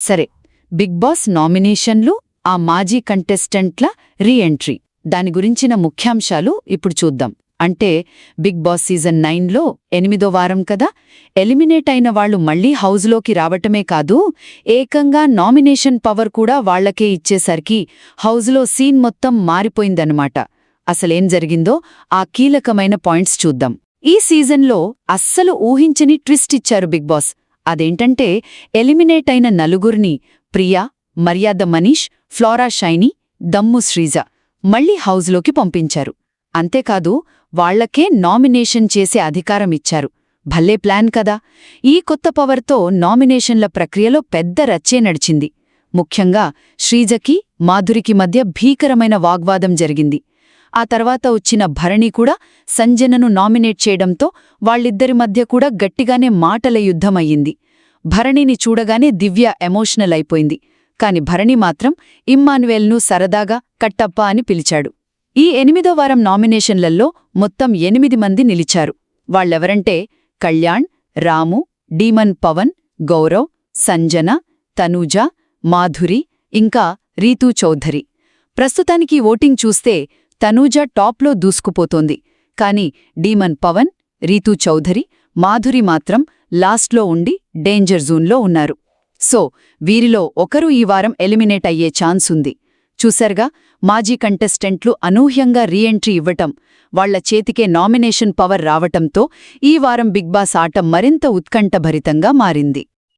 సరే, big boss నామినేషన్లు, ఆ మాజీ కంటెస్టెంట్ల రీ ఎంట్రీ, దాని గురించిన ముఖ్యాంశాలు ఇప్పుడు చూద్దాం. అంటే బిగ్ బాస్ సీజన్ 9లో 8వ వారం కదా, ఎలిమినేట్ అయిన వాళ్లు మళ్లీ హౌజ్లోకి రావటమే కాదు, ఏకంగా నామినేషన్ పవర్ కూడా వాళ్లకే ఇచ్చేసరికి హౌజ్లో సీన్ మొత్తం మారిపోయిందన్నమాట. అసలేం జరిగిందో ఆ కీలకమైన పాయింట్స్ చూద్దాం. ఈ సీజన్లో అస్సలు ఊహించని ట్విస్ట్ ఇచ్చారు బిగ్ బాస్. అదేంటంటే ఎలిమినేట్ అయిన నలుగురిని ప్రియా, మర్యాద మనీష్, ఫ్లోరా షైనీ, దమ్ము శ్రీజ మళ్లీ హౌజ్లోకి పంపించారు. అంతేకాదు, వాళ్లకే నామినేషన్ చేసే అధికారం ఇచ్చారు. భలే ప్లాన్ కదా. ఈ కొత్త పవర్తో నామినేషన్ల ప్రక్రియలో పెద్ద రచ్చే నడిచింది. ముఖ్యంగా శ్రీజకి, మాధురికి మధ్య భీకరమైన వాగ్వాదం జరిగింది. ఆ తర్వాత వచ్చిన భరణి కూడా సంజనను నామినేట్ చేయడంతో వాళ్ళిద్దరి మధ్య కూడా గట్టిగానే మాటల యుద్ధమయ్యింది. భరణిని చూడగానే దివ్య ఎమోషనల్ అయిపోయింది. కాని భరణి మాత్రం ఇమ్మాన్యుయల్ను సరదాగా కట్టప్ప అని పిలిచాడు. ఈ 8వ వారం నామినేషన్లలో మొత్తం 8 మంది నిలిచారు. వాళ్ళెవరంటే కళ్యాణ్, రాము, డీమన్ పవన్, గౌరవ్, సంజన, తనూజ, మాధురి, ఇంకా రీతూ చౌధరి. ప్రస్తుతానికి ఓటింగ్ చూస్తే తనూజ టాప్లో దూసుకుపోతోంది. కాని డీమన్ పవన్, రీతూ చౌధరి, మాధురి మాత్రం లాస్ట్లో ఉండి డేంజర్ జోన్లో ఉన్నారు. సో వీరిలో ఒకరు ఈ వారం ఎలిమినేట్ అయ్యే ఛాన్స్ ఉంది. చూశారుగా, మాజీ కంటెస్టెంట్లు అనూహ్యంగా రీఎంట్రీ ఇవ్వటం, వాళ్ల చేతికే నామినేషన్ పవర్ రావటంతో ఈ వారం బిగ్ బాస్ ఆట మరింత ఉత్కంఠభరితంగా మారింది.